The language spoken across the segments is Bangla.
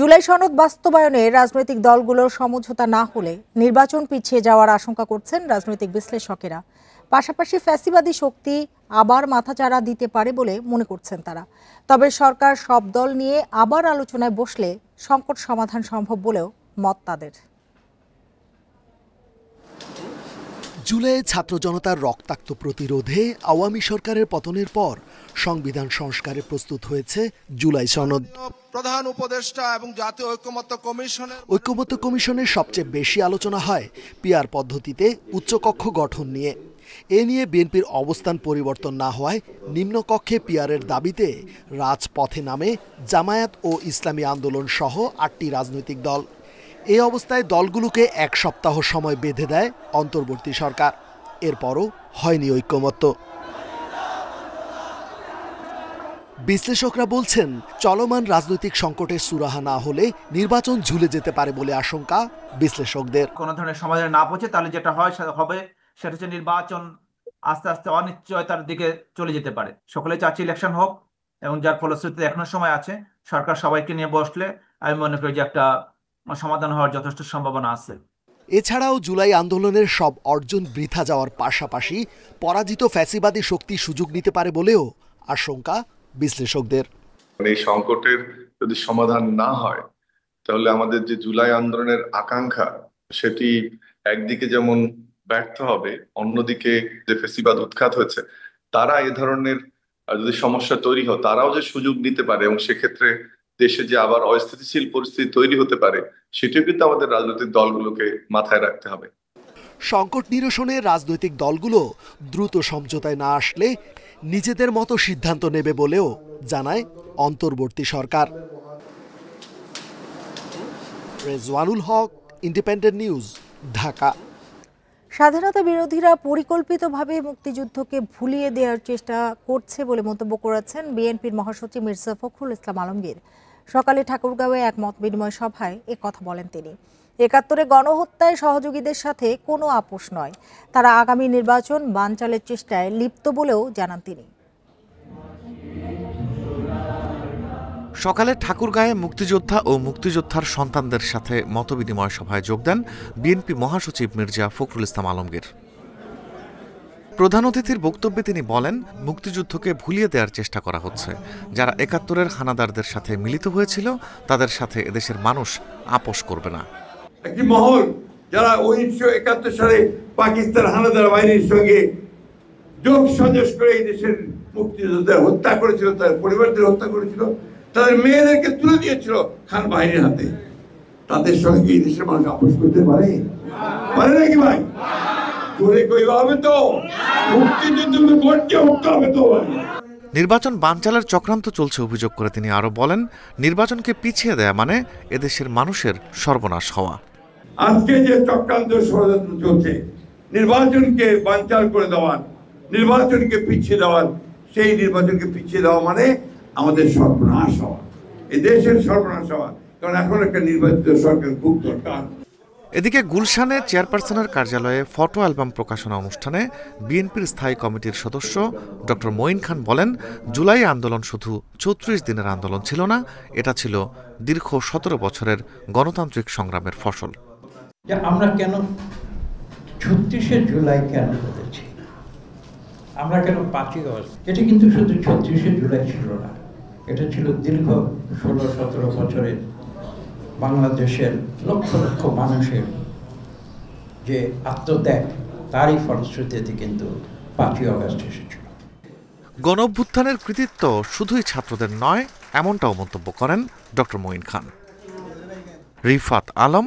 জুলাই সনদ বাস্তবায়নে রাজনৈতিক দলগুলোর সমঝোতা না হলে নির্বাচন পিছিয়ে যাওয়ার আশঙ্কা করছেন রাজনৈতিক বিশ্লেষকেরা। পাশাপাশি ফ্যাসিবাদী শক্তি আবার মাথাচাড়া দিতে পারে বলে মনে করছেন তারা। তবে সরকার সব দল নিয়ে আবার আলোচনায় বসলে সংকট সমাধান সম্ভব বলেও মত তাদের। জুলাই ছাত্র জনতার রক্তাক্ত প্রতিরোধে আওয়ামী সরকারের পতনের পর সংবিধান সংস্কারে প্রস্তুত হয়েছে জুলাই সনদ। প্রধান উপদেষ্টা এবং জাতীয় ঐকমত্য কমিশনের সবচেয়ে বেশি আলোচনা হয় পিআর পদ্ধতিতে উচ্চকক্ষ গঠন নিয়ে। এ নিয়ে বিএনপির অবস্থান পরিবর্তন না হওয়ায় নিম্নকক্ষে পিআরের দাবিতে রাজপথে নামে জামায়াত ও ইসলামী আন্দোলন সহ ৮টি রাজনৈতিক দল। এই অবস্থায় দলগুলোকে এক সপ্তাহ সময় বেঁধে দেয় অন্তর্বর্তী সরকার। এরপরও হয়নি ঐকমত্য। বিশ্লেষকরা বলছেন, চলমান রাজনৈতিক সংকটের সুরাহা না হলে নির্বাচন ঝুলে যেতে পারে বলে আশঙ্কা বিশ্লেষকদের। কোনো ধরনের সমাধান না পৌঁছে তাহলে যেটা হবে সেটা হচ্ছে নির্বাচন আস্তে আস্তে অনিশ্চয়তার দিকে চলে যেতে পারে। সকলে চাচ্ছে ইলেকশন হোক, এবং যার ফলশ্রুতিতে এখনো সময় আছে। সরকার সবাইকে নিয়ে বসলে আমি মনে করি যে একটা সমাধান হওয়ার যথেষ্ট সম্ভাবনা আছে। এছাড়াও জুলাই আন্দোলনের সব অর্জন বৃথা যাওয়ার পাশাপাশি পরাজিত ফ্যাসিবাদী শক্তি সুযোগ নিতে পারে বলেও আশঙ্কা বিশ্লেষকদের। এই সংকটের যদি সমাধান না হয় তাহলে আমাদের যে জুলাই আন্দোলনের আকাঙ্ক্ষা সেটি একদিকে যেমন ব্যর্থ হবে, অন্যদিকে যে ফ্যাসিবাদ উৎখাত হয়েছে তারা এ ধরনের যদি সমস্যা তৈরি হয় তারাও যে সুযোগ নিতে পারে এবং সেক্ষেত্রে দেশে যে আবার অস্থিতিশীল পরিস্থিতি তৈরি হতে পারে সেটিও কিন্তু আমাদের রাজনৈতিক দলগুলোকে মাথায় রাখতে হবে। সংকট নিরসনে রাজনৈতিক দলগুলো দ্রুত সমঝোতায় না আসলে নিজেদের মতো সিদ্ধান্ত নেবে বলেও জানায় অন্তর্বর্তী সরকার। রেজওয়ানুল হক, ইন্ডিপেন্ডেন্ট নিউজ, ঢাকা। স্বাধীনতা বিরোধীরা পরিকল্পিতভাবে মুক্তিযুদ্ধকে ভুলিয়ে দেওয়ার চেষ্টা করছে বলে মন্তব্য করেছেন বিএনপির মহাসচিব মির্জা ফখরুল ইসলাম আলমগীর। সকালে ঠাকুরগাঁওয়ে এক মত বিনিময় সভায় কথা বলেন তিনি। ৭১-এ গণহত্যায় সহযোগীদের সাথে কোনো আপোষ নয়, তারা আগামী নির্বাচন বানচালের চেষ্টায় লিপ্ত বলেও জানান তিনি। সকালে ঠাকুরগাঁয়ে মুক্তিযোদ্ধা ও মুক্তিযোদ্ধার সন্তানদের সাথে মতবিনিময় সভায় যোগ দেন বিএনপি মহাসচিব মির্জা ফখরুল ইসলাম আলমগীর। প্রধান অতিথির বক্তব্যে তিনি বলেন, মুক্তিযুদ্ধকে ভুলিয়ে দেওয়ার চেষ্টা করা হচ্ছে। যারা ৭১-এর হানাদারদের সাথে মিলিত হয়েছিল তাদের সাথে এদেশের মানুষ আপোষ করবে না। একটি মহল যারা ১৯৭১ সালে পাকিস্তান হানাদার বাহিনীর সঙ্গে যোগ সাজস করে এই দেশের মুক্তিযোদ্ধাদের হত্যা করেছিল, তার পরিবারদের হত্যা করেছিল, তাদের মেয়েদেরকে তুলে দিয়েছিল খান বাহিনীর হাতে, তাদের সঙ্গে এই দেশের মানুষ আপোষ করতে পারে নাকি ভাই? নির্বাচন বানচালের চক্রান্ত চলছে অভিযোগ করে তিনি আরো বলেন, নির্বাচনকে পিছিয়ে দেয়া মানে এদেশের মানুষের সর্বনাশ হওয়া। আজকে যে চক্রান্ত ষড়যন্ত্র চলছে নির্বাচনকে বানচাল করে দেওয়ার, নির্বাচনকে পিছিয়ে দেওয়ার, সেই নির্বাচনকে পিছিয়ে দেওয়া মানে আমাদের সর্বনাশ হওয়া, এই দেশের সর্বনাশ হওয়া। কারণ এখন একটা নির্বাচিত সরকার খুব দরকার। এদিকে গুলশানে চেয়ারপারসনের কার্যালয়ে ফটো অ্যালবাম প্রকাশনা অনুষ্ঠানে বিএনপির স্থায়ী কমিটির সদস্য ডক্টর মঈন খান বলেন, জুলাই আন্দোলন শুধু ৩৪ দিনের আন্দোলন ছিল না, এটা ছিল দীর্ঘ ১৭ বছরের গণতান্ত্রিক সংগ্রামের ফসল। আমরা কেন ৩৬শে জুলাই কেন করেছি, আমরা কেন ৫ই আগস্ট, এটা কিন্তু শুধু ৩৬শে জুলাই ছিল না, এটা ছিল দীর্ঘ ১৬-১৭ বছরের বাংলাদেশের লক্ষ লক্ষ মানুষের যে আত্মত্যাগ, তারই ফলশ্রুতিতে কিন্তু ৫ই আগস্ট এসেছিল। গণ অভ্যুত্থানের কৃতিত্ব শুধুই ছাত্রদের নয়, এমনটাও মন্তব্য করেন doctor Moin Khan. Rifat Alam,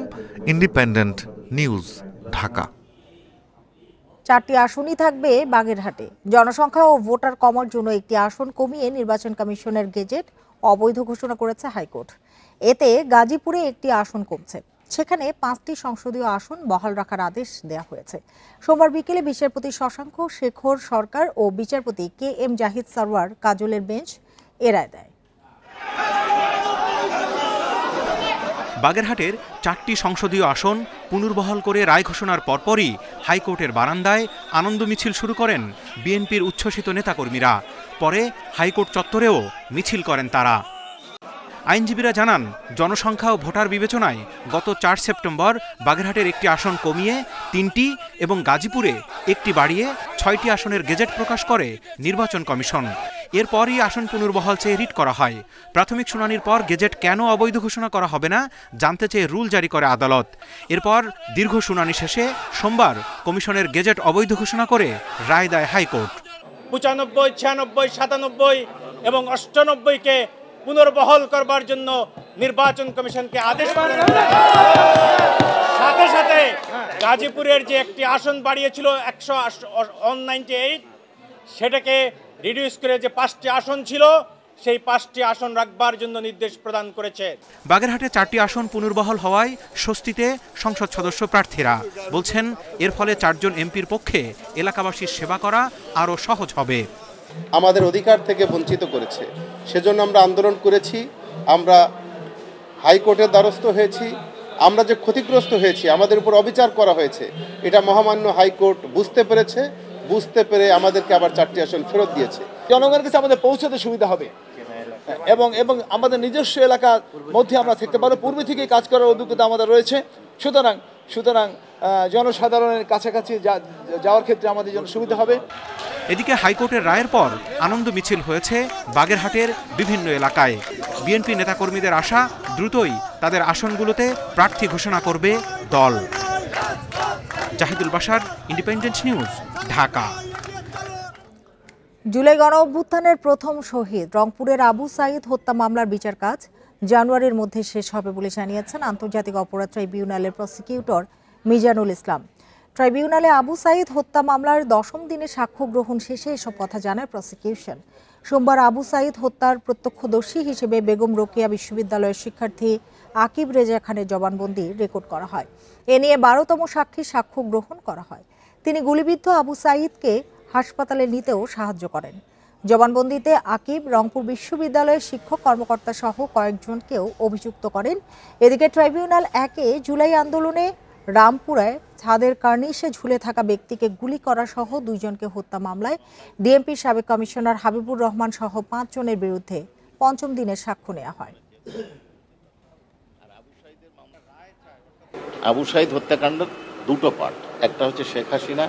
independent news, Dhaka. ৪টি আসনই থাকবে বাগেরহাটে। জনসংখ্যা ও ভোটার কমার জন্য একটি আসন কমিয়ে নির্বাচন কমিশনের গেজেট অবৈধ ঘোষণা করেছে হাইকোর্ট। এতে গাজীপুরে একটি আসন কমছে, সেখানে 5টি সংসদীয় আসন বহাল রাখার আদেশ দেওয়া হয়েছে। সোমবার বিকেলে বিচারপতি শশাঙ্ক শেখর সরকার ও বিচারপতি KM জাহিদ সারওয়ার কাজলের বেঞ্চ এ রায় দেয়। বাগেরহাটের 4টি সংসদীয় আসন পুনর্বহাল করে রায় ঘোষণার পরপরই হাইকোর্টের বারান্দায় আনন্দ মিছিল শুরু করেন বিএনপির উচ্ছ্বসিত নেতাকর্মীরা। পরে হাইকোর্ট চত্বরেও মিছিল করেন তারা। আইনজীবীরা জানান, জনসংখ্যা ও ভোটার বিবেচনায় গত 4 সেপ্টেম্বর বাগেরহাটের একটি আসন কমিয়ে 3টি এবং গাজীপুরে একটি বাড়িয়ে 6টি আসনের গেজেট প্রকাশ করে নির্বাচন কমিশন। এরপরই আসন পুনর্বহাল চেয়ে রিট করা হয়। প্রাথমিক শুনানির পর গেজেট কেন অবৈধ ঘোষণা করা হবে না জানতে চেয়ে রুল জারি করে আদালত। এরপর দীর্ঘ শুনানি শেষে সোমবার কমিশনের গেজেট অবৈধ ঘোষণা করে রায় দেয় হাইকোর্ট। 95, 96, 97 এবং 98কে পুনর্বহাল করবার জন্য নির্বাচন কমিশনকে আদেশ করেন। সাথে সাথে গাজীপুরের যে একটি আসন বাড়িয়েছিল 198, সেটাকে রিডিউস করে যে 5টি আসন ছিল সেই 5টি আসন রাখবার জন্য নির্দেশ প্রদান করেছে। বাগেরহাটে 4টি আসন পুনর্বহাল হওয়ায় স্বস্তিতে সংসদ সদস্য প্রার্থীরা বলছেন, এর ফলে 4 জন এমপির পক্ষে এলাকাবাসীর সেবা করা আরও সহজ হবে। আমাদের অধিকার থেকে বঞ্চিত করেছে, সেজন্য আমরা আন্দোলন করেছি, আমরা হাইকোর্টের দ্বারস্থ হয়েছি। আমরা যে ক্ষতিগ্রস্ত হয়েছি, আমাদের উপর অবিচার করা হয়েছে, এটা মহামান্য হাইকোর্ট বুঝতে পেরেছে। বুঝতে পেরে আমাদেরকে আবার 4টি আসন ফেরত দিয়েছে। জনগণের কাছে আমাদের পৌঁছাতে সুবিধা হবে এবং আমাদের নিজস্ব এলাকার মধ্যে আমরা থাকতে পারবো। পূর্বে থেকেই কাজ করার অভিজ্ঞতা আমাদের রয়েছে। সুতরাং জনসাধারণের কাছাকাছি যাওয়ার ক্ষেত্রে আমাদের জন্য সুবিধা হবে। এদিকে হাইকোর্টের রায়ের পর আনন্দ মিছিল হয়েছে বাগেরহাটের বিভিন্ন এলাকায়। বিএনপি নেতাকর্মীদের আশা, দ্রুতই তাদের আসনগুলোতে প্রার্থী ঘোষণা করবে দল। Zahidul Bashar, independent news, Dhaka. জুলাই গণ অভ্যুত্থানের প্রথম শহীদ রংপুরের আবু সাঈদ হত্যা মামলার বিচার কাজ জানুয়ারির মধ্যে শেষ হবে বলে জানিয়েছেন আন্তর্জাতিক অপরাধ ট্রাইব্যুনালের প্রসিকিউটর মিজানুল ইসলাম। ট্রাইব্যুনালে আবু সাঈদ হত্যা মামলার 10ম দিনে সাক্ষ্য গ্রহণ শেষে এসব কথা জানায় প্রসিকিউশন। সোমবার আবু সাঈদ হত্যার প্রত্যক্ষদর্শী হিসেবে বেগম রোকেয়া বিশ্ববিদ্যালয়ের শিক্ষার্থী আকিব রেজা খানের জবানবন্দি রেকর্ড করা হয়। এ নিয়ে 12তম সাক্ষীর সাক্ষ্য গ্রহণ করা হয়। তিনি গুলিবিদ্ধ আবু সাঈদকে হাসপাতালে নিতেও সাহায্য করেন। জবানবন্দিতে আকিব রংপুর বিশ্ববিদ্যালয়ের শিক্ষক কর্মকর্তা সহ কয়েকজনকেও অভিযুক্ত করেন। এদিকে ট্রাইব্যুনাল 1-এ জুলাই আন্দোলনে রামপুরায় ছাদের কার্নিশে ঝুলে থাকা ব্যক্তিকে গুলি করা সহ 2 জনকে হত্যা মামলায় ডিএমপির সাবেক কমিশনার হাবিবুর রহমান সহ 5 জনের বিরুদ্ধে 5ম দিনের সাক্ষ্য নেওয়া হয়। আবু সাঈদ হত্যাকাণ্ডের 2টো পার্ট, একটা হচ্ছে শেখ হাসিনা,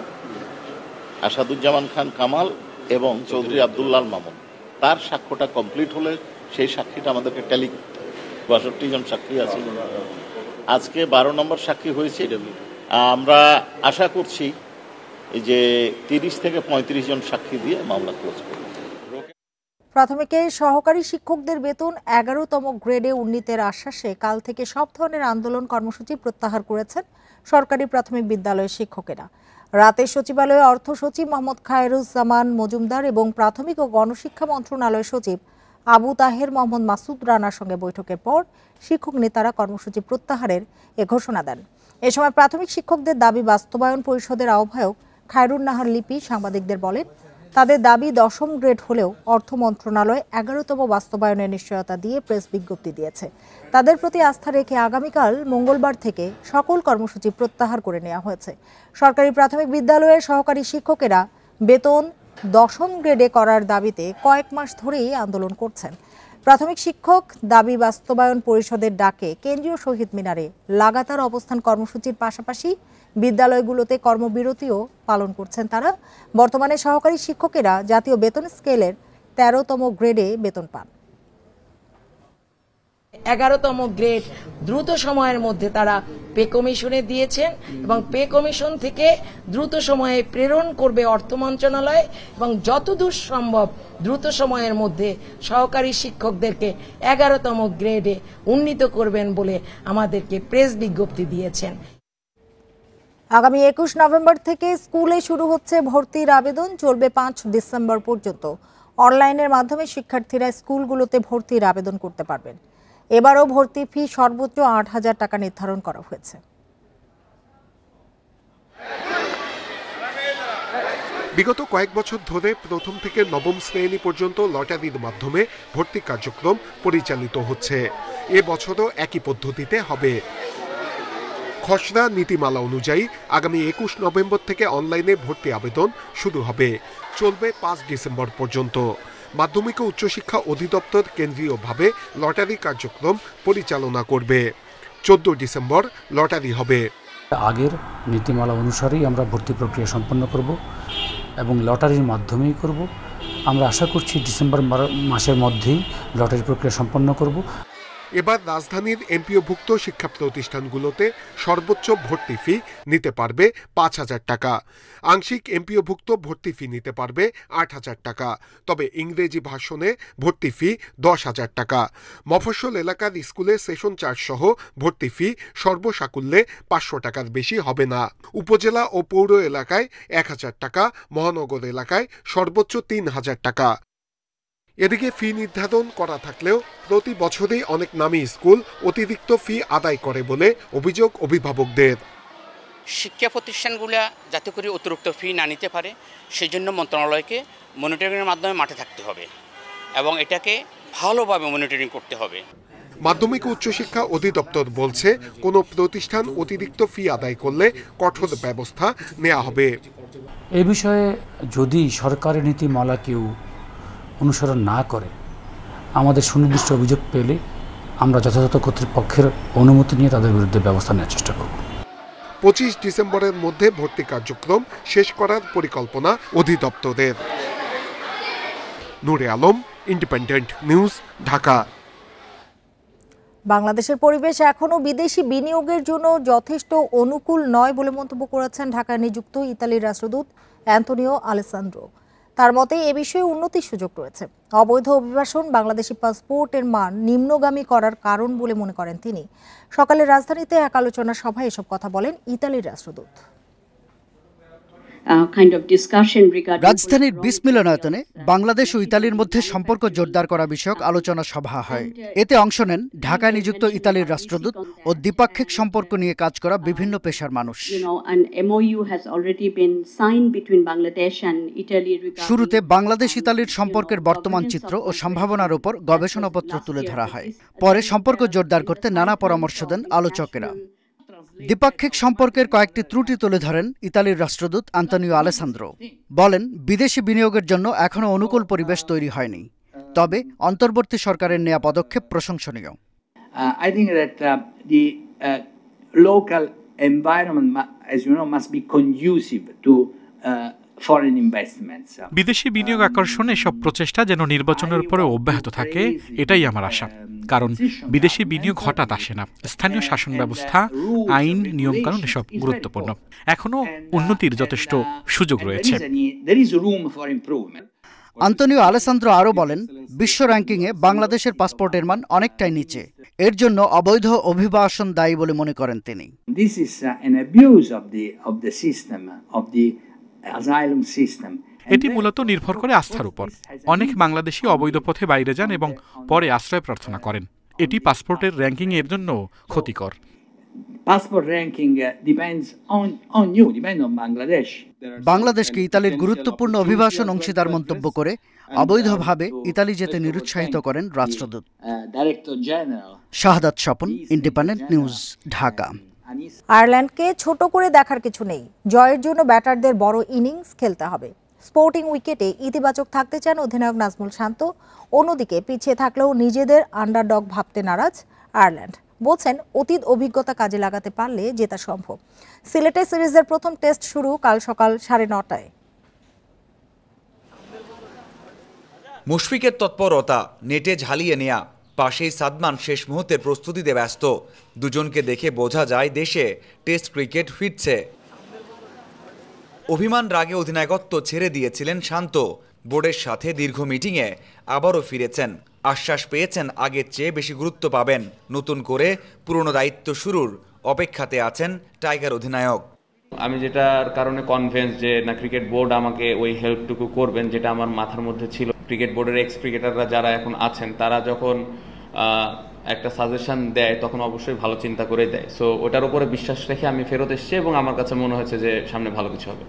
আসাদুজ্জামান খান কামাল এবং চৌধুরী আব্দুল্লাহ মামুন। তার সাক্ষ্যটা কমপ্লিট হলে সেই সাক্ষীটা আমাদেরকে ট্যালি করতে হবে। 62 জন সাক্ষী আছে, আজকে 12 নম্বর সাক্ষী হয়েছে। আমরা আশা করছি যে 30 থেকে 35 জন সাক্ষী দিয়ে মামলা ক্লোজ করব। প্রাথমিকে সহকারী শিক্ষকদের বেতন 11তম গ্রেডে উন্নীতের আশ্বাসে কাল থেকে সব ধরনের আন্দোলন কর্মসূচি প্রত্যাহার করেছেন সরকারি প্রাথমিক বিদ্যালয়ের শিক্ষকেরা। রাতে সচিবালয়ে অর্থ সচিব মোহাম্মদ খায়রুজ্জামান মজুমদার এবং প্রাথমিক ও গণশিক্ষা মন্ত্রণালয় সচিব আবু তাহের মোহাম্মদ মাসুদ রানার সঙ্গে বৈঠকের পর শিক্ষক নেতারা কর্মসূচি প্রত্যাহারের এ ঘোষণা দেন। এ সময় প্রাথমিক শিক্ষকদের দাবি বাস্তবায়ন পরিষদের আহ্বায়ক খায়রুন নাহার লিপি সাংবাদিকদের বলেন, তাদের দাবি 10ম গ্রেড হলেও অর্থ মন্ত্রণালয় 11তম বাস্তবায়নের নিশ্চয়তা দিয়ে প্রেস বিজ্ঞপ্তি দিয়েছে। তাদের প্রতি আস্থা রেখে আগামীকাল মঙ্গলবার থেকে সকল কর্মসূচি প্রত্যাহার করে নেওয়া হয়েছে। সরকারি প্রাথমিক বিদ্যালয়ের সহকারী শিক্ষকেরা বেতন 10ম গ্রেডে করার দাবিতে কয়েক মাস ধরেই আন্দোলন করছেন। প্রাথমিক শিক্ষক দাবি বাস্তবায়ন পরিষদের ডাকে কেন্দ্রীয় শহীদ মিনারে লাগাতার অবস্থান কর্মসূচির পাশাপাশি বিদ্যালয়গুলোতে কর্মবিরতিও পালন করছেন তারা। বর্তমানে সহকারী শিক্ষকেরা জাতীয় বেতন স্কেলের 13তম গ্রেডে বেতন পান। 11তম গ্রেড দ্রুত সময়ের মধ্যে তারা পে কমিশনে দিয়েছেন এবং পে কমিশন থেকে দ্রুত সময়ে প্রেরণ করবে অর্থ মন্ত্রণালয় এবং যতদূর সম্ভব দ্রুত সময়ের মধ্যে সহকারী শিক্ষকদেরকে 11তম গ্রেডে উন্নীত করবেন বলে আমাদেরকে প্রেস বিজ্ঞপ্তি দিয়েছেন। আগামী 21 নভেম্বর থেকে স্কুলে শুরু হচ্ছে ভর্তির আবেদন, চলবে 5 ডিসেম্বর পর্যন্ত। অনলাইনের মাধ্যমে শিক্ষার্থীরা স্কুলগুলোতে ভর্তির আবেদন করতে পারবেন। এবারও ভর্তি ফি সর্বোচ্চ 8,000 টাকা নির্ধারণ করা হয়েছে। বিগত কয়েক বছর ধরে প্রথম থেকে নবম শ্রেণী পর্যন্ত লটারির মাধ্যমে ভর্তি কার্যক্রম পরিচালিত হচ্ছে। এ বছরও একই পদ্ধতিতে হবে। খসড়া নীতিমালা অনুযায়ী আগামী 21 নভেম্বর থেকে অনলাইনে ভর্তি আবেদন শুরু হবে, চলবে 5 ডিসেম্বর পর্যন্ত। মাধ্যমিক ও উচ্চশিক্ষা অধিদপ্তর কেন্দ্রীয়ভাবে লটারি কার্যক্রম পরিচালনা করবে। 14 ডিসেম্বর লটারি হবে। আগের নীতিমালা অনুসারেই আমরা ভর্তি প্রক্রিয়া সম্পন্ন করব এবং লটারির মাধ্যমেই করব। আমরা আশা করছি ডিসেম্বর মাসের মধ্যেই লটারি প্রক্রিয়া সম্পন্ন করব। এবার রাজধানীর এমপিওভুক্ত শিক্ষা প্রতিষ্ঠানগুলোতে সর্বোচ্চ ভর্তি ফি নিতে পারবে 5,000 টাকা। আংশিক এমপিওভুক্ত ভর্তি ফি নিতে পারবে 8,000 টাকা। তবে ইংরেজি ভাষণে ভর্তি ফি 10,000 টাকা। মফস্বল এলাকার স্কুলে সেশন চার্জ সহ ভর্তি ফি সর্বসাকুল্যে 500 টাকার বেশি হবে না। উপজেলা ও পৌর এলাকায় 1,000 টাকা, মহানগর এলাকায় সর্বোচ্চ 3,000 টাকা। এদিকে ফি নির্ধারণ করা থাকলেও প্রতি বছরই অনেক নামী স্কুল অতিরিক্ত ফি আদায় করে বলে অভিযোগ অভিভাবকদের। শিক্ষা প্রতিষ্ঠানগুলো যাতে করে অতিরিক্ত ফি না নিতে পারে সেজন্য মন্ত্রণালয়কে মনিটরিংয়ের মাধ্যমে মাঠে থাকতে হবে এবং এটাকে ভালোভাবে মনিটরিং করতে হবে। মাধ্যমিক উচ্চশিক্ষা অধিদপ্তর বলছে কোনো প্রতিষ্ঠান অতিরিক্ত ফি আদায় করলে কঠোর ব্যবস্থা নেওয়া হবে। এই বিষয়ে যদি সরকারি নীতিমালা কেউ অনুসরণ না করে, আমাদের সুনির্দিষ্ট অভিযোগ পেলে আমরা যথাযথ কর্তৃপক্ষের অনুমতি নিয়ে তাদের বিরুদ্ধে ব্যবস্থা নেওয়ার চেষ্টা করব। 25 ডিসেম্বরের মধ্যে ভর্তি কার্যক্রম শেষ করার পরিকল্পনা অধিদপ্তরের। নূরে আলম, ইন্ডিপেন্ডেন্ট নিউজ, ঢাকা। বাংলাদেশের পরিবেশ এখনো বিদেশি বিনিয়োগের জন্য যথেষ্ট অনুকূল নয় বলে মন্তব্য করেছেন ঢাকায় নিযুক্ত ইতালির রাষ্ট্রদূত অ্যান্তোনিও আলেসান্দ্রো। তার মতে এ বিষয়ে উন্নতির সুযোগ রয়েছে। অবৈধ অভিবাসন বাংলাদেশি পাসপোর্টের মান নিম্নগামী করার কারণ বলে মনে করেন তিনি। সকালে রাজধানীতে এক আলোচনা সভায় এসব কথা বলেন ইতালির রাষ্ট্রদূত। রাজধানীর বিস মিলনায়তনে বাংলাদেশ ও ইতালির মধ্যে সম্পর্ক জোরদার করা বিষয়ক আলোচনা সভা হয়। এতে অংশ নেন ঢাকায় নিযুক্ত ইতালির রাষ্ট্রদূত ও দ্বিপাক্ষিক সম্পর্ক নিয়ে কাজ করা বিভিন্ন পেশার মানুষ। শুরুতে বাংলাদেশ ইতালির সম্পর্কের বর্তমান চিত্র ও সম্ভাবনার উপর গবেষণাপত্র তুলে ধরা হয়। পরে সম্পর্ক জোরদার করতে নানা পরামর্শ দেন আলোচকেরা। দ্বিপাক্ষিক সম্পর্কের কয়েকটি ত্রুটি তুলে ধরেন ইতালির রাষ্ট্রদূত আন্তোনিও আলেসান্দ্রো। বলেন, বিদেশি বিনিয়োগের জন্য এখনো অনুকূল পরিবেশ তৈরি হয়নি, তবে অন্তর্বর্তী সরকারের নেওয়া পদক্ষেপ প্রশংসনীয়। I think that the local environment, as you know, must be conducive to foreign investments. বিদেশি বিনিয়োগ আকর্ষণে সব প্রচেষ্টা যেন নির্বাচনের পরে অব্যাহত থাকে, এটাই আমার আশা। কারণ বিদেশি বিনিয়োগ হঠাৎ আসে না। স্থানীয় শাসন ব্যবস্থা, আইন, নিয়মকানুন এসব গুরুত্বপূর্ণ। এখনো উন্নতির যথেষ্ট সুযোগ রয়েছে। আন্তোনিও আলেসান্দ্রো আরও বলেন, বিশ্ব র্যাঙ্কিংয়ে বাংলাদেশের পাসপোর্টের মান অনেকটাই নিচে। এর জন্য অবৈধ অভিবাসন দায়ী বলে মনে করেন তিনি। This is an abuse of the system, of the asylum system. এটি মূলত নির্ভর করে আস্থার উপর। অনেক বাংলাদেশি অবৈধ পথে বাইরে যান এবং পরে আশ্রয় প্রার্থনা করেন। এটি পাসপোর্টের র্যাঙ্কিং এর জন্য ক্ষতিকর। Passport ranking depends on you, depends on Bangladesh. বাংলাদেশকে ইতালির গুরুত্বপূর্ণ অভিবাসন অংশীদার মন্তব্য করে অবৈধভাবে ইতালি যেতে নিরুৎসাহিত করেন রাষ্ট্রদূত। শাহাদাত স্বপন, ইন্ডিপেন্ডেন্ট নিউজ, ঢাকা। আয়ারল্যান্ডকে ছোট করে দেখার কিছু নেই। জয়ের জন্য ব্যাটারদের বড় ইনিংস খেলতে হবে। স্পোর্টিং উইকেটে ইতিবাচক থাকতে চান অধিনায়ক নাজমুল শান্ত। অন্যদিকে পিছিয়ে থাকলেও নিজেদের আন্ডারডগ ভাবতে নারাজ আয়ারল্যান্ড। বলছেন, অতীত অভিজ্ঞতা কাজে লাগাতে পারলে জেতা সম্ভব। সিলেটে সিরিজের প্রথম টেস্ট শুরু কাল সকাল 9:30টায়। মুশফিকের তৎপরতা, নেটে ঝালিয়ে নেয়া, পাশেই সাদমান শেষ মুহূর্তের প্রস্তুতিতে ব্যস্ত। দুজনকে দেখে বোঝা যায় দেশে টেস্ট ক্রিকেট ফিরছে। অভিমান রাগে অধিনায়কত্ব ছেড়ে দিয়েছিলেন শান্ত। বোর্ডের সাথে দীর্ঘ মিটিংয়ে আবারও ফিরেছেন। আশ্বাস পেয়েছেন আগের চেয়ে বেশি গুরুত্ব পাবেন। নতুন করে পুরনো দায়িত্ব শুরুর অপেক্ষাতে আছেন টাইগার অধিনায়ক। আমি যেটার কারণে কনভিন্স যে না, ক্রিকেট বোর্ড আমাকে ওই হেল্পটুকু করবেন যেটা আমার মাথার মধ্যে ছিল। ক্রিকেট বোর্ডের এক্স ক্রিকেটাররা যারা এখন আছেন তারা যখন একটা সাজেশন দেয় তখন অবশ্যই ভালো চিন্তা করে দেয়। সো ওটার উপরে বিশ্বাস রেখে আমি ফেরত এসেছি এবং আমার কাছে মনে হয়েছে যে সামনে ভালো কিছু হবে।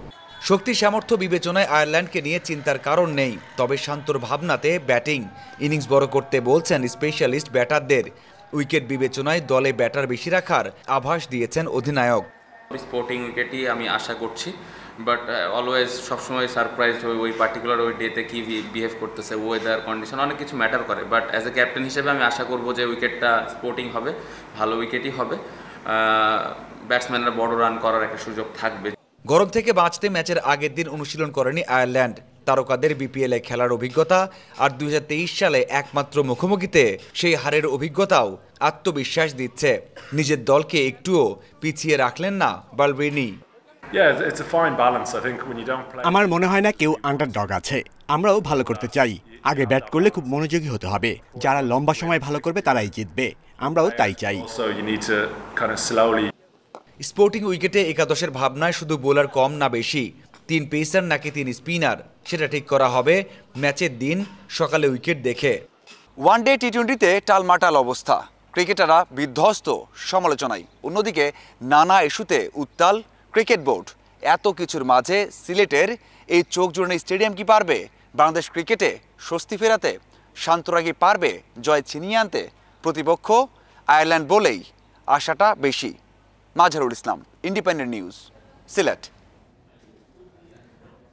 শক্তি সামর্থ্য বিবেচনায় আয়ারল্যান্ডকে নিয়ে চিন্তার কারণ নেই, তবে শান্তর ভাবনাতে ব্যাটিং ইনিংস বড় করতে বলছেন স্পেশালিস্ট ব্যাটারদের। উইকেট বিবেচনায় দলে ব্যাটার বেশি রাখার আভাস দিয়েছেন অধিনায়ক। স্পোর্টিং উইকেটই আমি আশা করছি, বাট অলওয়েজ সবসময় সারপ্রাইজ হই ওই পার্টিকুলার ওই ডেতে কী বিহেভ করতেছে, ওয়েদার কন্ডিশন অনেক কিছু ম্যাটার করে। বাট অ্যাজ এ ক্যাপ্টেন হিসেবে আমি আশা করব যে উইকেটটা স্পোর্টিং হবে, ভালো উইকেটই হবে, ব্যাটসম্যানরা বড় রান করার একটা সুযোগ থাকবে। গরম থেকে বাঁচতে ম্যাচের আগের দিন অনুশীলন করেনি আয়ারল্যান্ড। তারকাদের বিপিএলে খেলার অভিজ্ঞতা আর 2023 সালে একমাত্র মুখোমুখিতে সেই হারের অভিজ্ঞতাও আত্মবিশ্বাস দিচ্ছে। নিজের দলকে একটুও পিছিয়ে রাখলেন না বালব্রিনি। আমার মনে হয় না কেউ আন্ডারডগ আছে, আমরাও ভালো করতে চাই। আগে ব্যাট করলে খুব মনোযোগী হতে হবে, যারা লম্বা সময় ভালো করবে তারাই জিতবে, আমরাও তাই চাই। স্পোর্টিং উইকেটে একাদশের ভাবনায় শুধু বোলার কম না বেশি, 3 পেসার নাকি 3 স্পিনার, সেটা ঠিক করা হবে ম্যাচের দিন সকালে উইকেট দেখে। ওয়ানডে টি-20তে টালমাটাল অবস্থা, ক্রিকেটাররা বিধ্বস্ত সমালোচনায়। অন্যদিকে নানা ইস্যুতে উত্তাল ক্রিকেট বোর্ড। এত কিছুর মাঝে সিলেটের এই চোখ জুড়ানো স্টেডিয়াম কি পারবে বাংলাদেশ ক্রিকেটে স্বস্তি ফেরাতে? শান্তরা কি পারবে জয় ছিনিয়ে আনতে? প্রতিপক্ষ আয়ারল্যান্ড বলেই আশাটা বেশি। Mazharul Islam, independent news, Sylhet.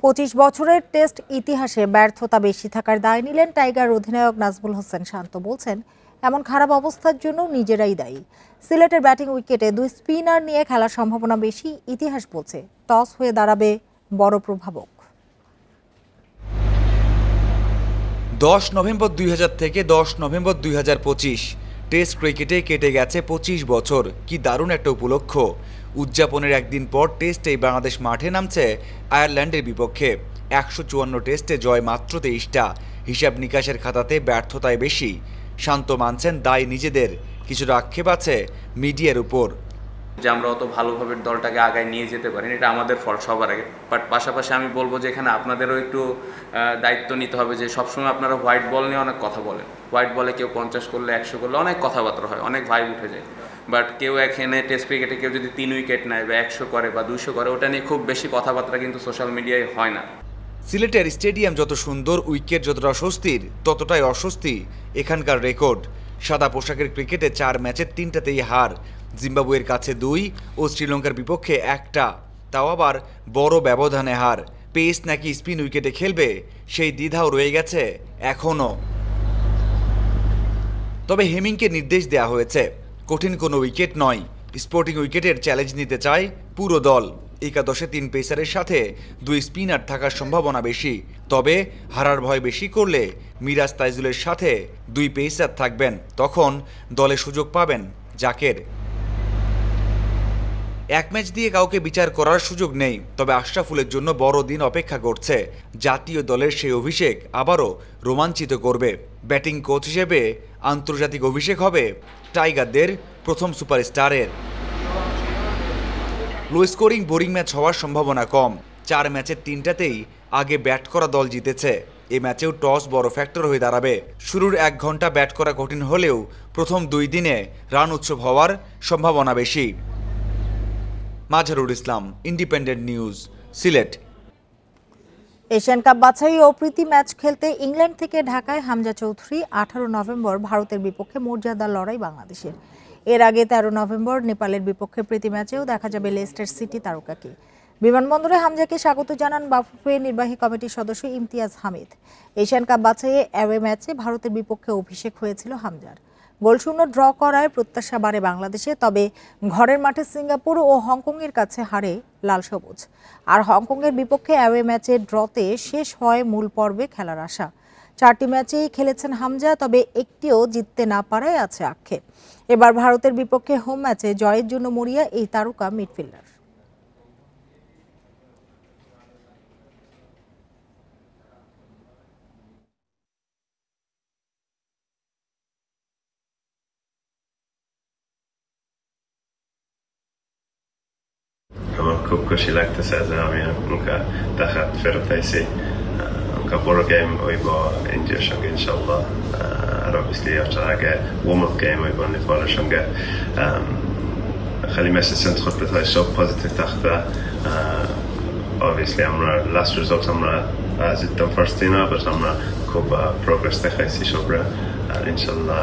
25 বছরের টেস্ট ইতিহাসে ব্যর্থতা বেশি থাকার দায় নিলেন টাইগার অধিনায়ক নাজমুল হোসেন শান্ত। বলছেন এমন খারাপ অবস্থার জন্য নিজেরাই দায়ী। সিলেটের ব্যাটিং উইকেটে 2 স্পিনার নিয়ে খেলার সম্ভাবনা বেশি। ইতিহাস বলছে টস হয়ে দাঁড়াবে বড় প্রভাবক। 10 নভেম্বর 2000 থেকে 10 নভেম্বর 2025 টেস্ট ক্রিকেটে কেটে গেছে 25 বছর। কি দারুণ একটা উপলক্ষ। উদযাপনের একদিন পর টেস্টেই বাংলাদেশ মাঠে নামছে আয়ারল্যান্ডের বিপক্ষে। 154 টেস্টে জয় মাত্র 23টা। হিসাব নিকাশের খাতাতে ব্যর্থতায় বেশি। শান্ত মানছেন দায় নিজেদের, কিছুটা আক্ষেপ আছে মিডিয়ার উপর। যে আমরা অত ভালোভাবে দলটাকে আগায় নিয়ে যেতে পারি, এটা আমাদের ফল্ট সবার আগে। বাট পাশাপাশি আমি বলবো যে এখানে আপনাদেরও একটু দায়িত্ব নিতে হবে যে সবসময় আপনারা হোয়াইট বল নিয়ে অনেক কথা বলেন। হোয়াইট বলে কেউ 50 করলে 100 করলে অনেক কথাবার্তা হয়, অনেক ভাইব উঠে যায়। বাট কেউ এখানে টেস্ট ক্রিকেটে কেউ যদি 3 উইকেট নেয় বা 100 করে বা 200 করে, ওটা নিয়ে খুব বেশি কথাবার্তা কিন্তু সোশ্যাল মিডিয়ায় হয় না। সিলেটের স্টেডিয়াম যত সুন্দর, উইকেট যতটা স্বস্তির, ততটাই অস্বস্তি এখানকার রেকর্ড। সাদা পোশাকের ক্রিকেটে 4 ম্যাচের 3টাতেই হার। জিম্বাবুয়ের কাছে 2 ও শ্রীলঙ্কার বিপক্ষে 1টা, তাও আবার বড় ব্যবধানে হার। পেস নাকি স্পিন উইকেটে খেলবে সেই দ্বিধাও রয়ে গেছে এখনও। তবে হেমিংকে নির্দেশ দেওয়া হয়েছে, কঠিন কোনো উইকেট নয়, স্পোর্টিং উইকেটের চ্যালেঞ্জ নিতে চায় পুরো দল। একাদশে 3 পেসারের সাথে 2 স্পিনার থাকার সম্ভাবনা বেশি। তবে হারার ভয় বেশি করলে মিরাজ তাইজুলের সাথে 2 পেসার থাকবেন, তখন দলে সুযোগ পাবেন জাকের। 1 ম্যাচ দিয়ে কাউকে বিচার করার সুযোগ নেই, তবে আশরাফুলের জন্য বড় দিন অপেক্ষা করছে। জাতীয় দলের সেই অভিষেক আবারও রোমাঞ্চিত করবে। ব্যাটিং কোচ হিসেবে আন্তর্জাতিক অভিষেক হবে টাইগারদের প্রথম সুপারস্টারের। লো স্কোরিং বোরিং ম্যাচ হওয়ার সম্ভাবনা কম। 4 ম্যাচের 3টাতেই আগে ব্যাট করা দল জিতেছে। এ ম্যাচেও টস বড় ফ্যাক্টর হয়ে দাঁড়াবে। শুরুর 1 ঘন্টা ব্যাট করা কঠিন হলেও প্রথম 2 দিনে রান উৎসব হওয়ার সম্ভাবনা বেশি। Mazharul Islam, independent news, Sylhet. Asian cup বাছাই ও প্রীতি ম্যাচ খেলতে ইংল্যান্ড থেকে ঢাকায় হামজা চৌধুরী। 18 নভেম্বর ভারতের বিপক্ষে মর্যাদার লড়াই বাংলাদেশের। এর আগে 13 নভেম্বর নেপালের বিপক্ষে প্রীতি ম্যাচেও দেখা যাবে লেস্টার সিটি তারকাকে। বিমানবন্দরে হামজাকে স্বাগত জানান বাফুফে নির্বাহী কমিটির সদস্য ইমতিয়াজ হামিদ। এশিয়ান কাপ বাছাইয়ে অ্যাওয়ে ম্যাচে ভারতের বিপক্ষে অভিষেক হয়েছিল হামজার। গোলশূন্য ড্র করায় প্রত্যাশা বাড়ে বাংলাদেশে। তবে ঘরের মাঠে সিঙ্গাপুর ও হংকংয়ের কাছে হারে লাল সবুজ। আর হংকংয়ের বিপক্ষে অ্যাওয়ে ম্যাচে ড্রতে শেষ হয় মূল পর্বে খেলার আশা। 4টি ম্যাচেই খেলেছেন হামজা, তবে একটিও জিততে না পারায় আছে আক্ষেপ। এবার ভারতের বিপক্ষে হোম ম্যাচে জয়ের জন্য মরিয়া এই তারকা মিডফিল্ডার। আমার খুব খুশি লাগতেছে যে আমি দেখা ফেরত আইছি। বড় গেম হইব ইন্ডিয়ার সঙ্গে ইনশাল্লাহ। আর অবভিয়াসলি আসার আগে ওয়ার্ম আপ গেম হইব নেপালের সঙ্গে। খালি মেসেজ সেন্ড করতে হয় সব পজিটিভ থাকবে। অবভিয়াসলি আমরা লাস্ট রেজাল্ট আমরা জিততাম ফার্স্ট দিনে, বাট আমরা খুব প্রোগ্রেস দেখাইছি সবরা। আর ইনশাল্লাহ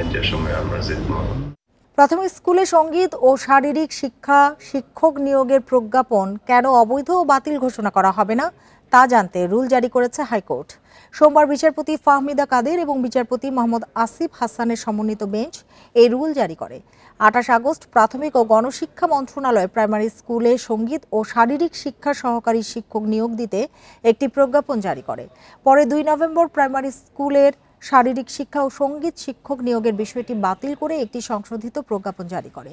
ইন্ডিয়ার সঙ্গে আমরা জিতবো। প্রাথমিক স্কুলে সঙ্গীত ও শারীরিক শিক্ষা শিক্ষক নিয়োগের প্রজ্ঞাপন কেন অবৈধ ও বাতিল ঘোষণা করা হবে না তা জানতে রুল জারি করেছে হাইকোর্ট। সোমবার বিচারপতি ফাহমিদা কাদের এবং বিচারপতি মোহাম্মদ আসিফ হাসানের সমন্বিত বেঞ্চ এই রুল জারি করে। 28 আগস্ট প্রাথমিক ও গণশিক্ষা মন্ত্রণালয় প্রাইমারি স্কুলে সঙ্গীত ও শারীরিক শিক্ষা সহকারী শিক্ষক নিয়োগ দিতে একটি প্রজ্ঞাপন জারি করে। পরে 2 নভেম্বর প্রাইমারি স্কুলের শারীরিক শিক্ষা ও সঙ্গীত শিক্ষক নিয়োগের বিষয়টি বাতিল করে একটি সংশোধিত প্রজ্ঞাপন জারি করে।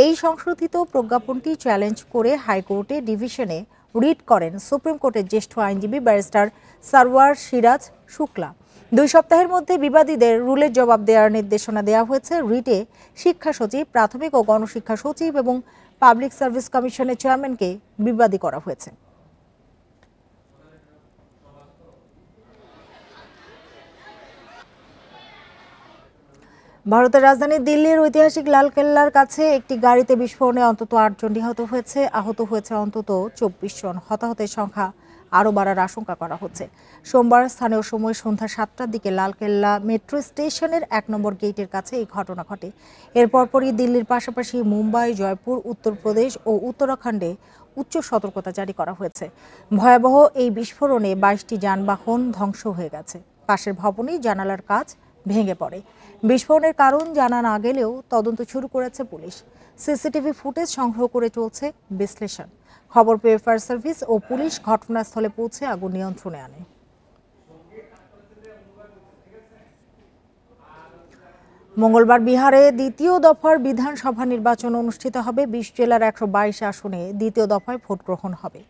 এই সংশোধিত প্রজ্ঞাপনটি চ্যালেঞ্জ করে হাইকোর্টে ডিভিশনে রিট করেন সুপ্রিম কোর্টের জ্যেষ্ঠ আইনজীবী ব্যারিস্টার সারওয়ার সিরাজ শুক্লা। 2 সপ্তাহের মধ্যে বিবাদীদের রুলের জবাব দেওয়ার নির্দেশনা দেওয়া হয়েছে। রিটে শিক্ষা সচিব, প্রাথমিক ও গণশিক্ষা সচিব এবং পাবলিক সার্ভিস কমিশনের চেয়ারম্যানকে বিবাদী করা হয়েছে। ভারতের রাজধানী দিল্লির ঐতিহাসিক লালকেল্লার কাছে একটি গাড়িতে বিস্ফোরণে অন্তত 8 জন নিহত হয়েছে, আহত হয়েছে অন্তত 24 জন। হতাহতের সংখ্যা আরও বাড়ার আশঙ্কা করা হচ্ছে। সোমবার স্থানীয় সময় সন্ধ্যা 7টার দিকে লালকেল্লা মেট্রো স্টেশনের 1 নম্বর গেটের কাছে এই ঘটনা ঘটে। এর পরপরই দিল্লির পাশাপাশি মুম্বাই, জয়পুর, উত্তরপ্রদেশ ও উত্তরাখণ্ডে উচ্চ সতর্কতা জারি করা হয়েছে। ভয়াবহ এই বিস্ফোরণে 22টি যানবাহন ধ্বংস হয়ে গেছে। পাশের ভবনেই জানালার কাচ ভেঙে পড়ে। বিস্ফোরণের কারণ জানা না গেলেও তদন্ত শুরু করেছে পুলিশ। সিসিটিভি ফুটেজ সংগ্রহ করে চলছে বিশ্লেষণ। খবর পেয়ে ফায়ার সার্ভিস ও পুলিশ ঘটনাস্থলে পৌঁছে আগুন নিয়ন্ত্রণে আনে। মঙ্গলবার বিহারে দ্বিতীয় দফার বিধানসভা নির্বাচন অনুষ্ঠিত হবে। 20 জেলার 122 আসনে দ্বিতীয় দফায় ভোট গ্রহণ হবে।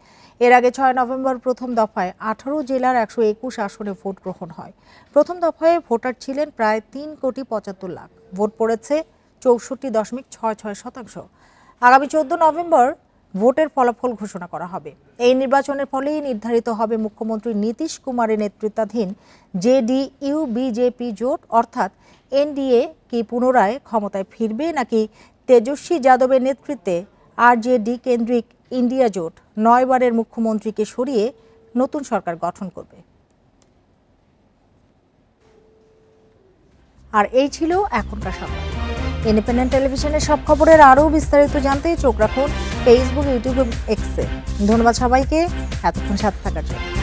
এর আগে 6 নভেম্বর প্রথম দফায় 18 জেলার 121 আসনে ভোট গ্রহণ হয়। প্রথম দফায় ভোটার ছিলেন প্রায় 3,75 লাখ। ভোট পড়েছে 64.66%। আগামী 14 নভেম্বর ভোটের ফলাফল ঘোষণা করা হবে। এই নির্বাচনের ফলেই নির্ধারিত হবে মুখ্যমন্ত্রী নীতিশ কুমারের নেতৃত্বাধীন জেডিইউ বিজেপি জোট অর্থাৎ এনডিএ কি পুনরায় ক্ষমতায় ফিরবে নাকি তেজস্বী যাদবের নেতৃত্বে আরজেডি কেন্দ্রিক ইন্ডিয়া জোট 9 বারের মুখ্যমন্ত্রীকে সরিয়ে নতুন সরকার গঠন করবে। আর এই ছিল এখনকার সংবাদ। ইন্ডিপেন্ডেন্ট টেলিভিশনের সব খবরের আরও বিস্তারিত জানতে চোখ রাখুন ফেসবুক, ইউটিউব এবং এক্সে। ধন্যবাদ সবাইকে এতক্ষণ সাথে থাকার জন্য।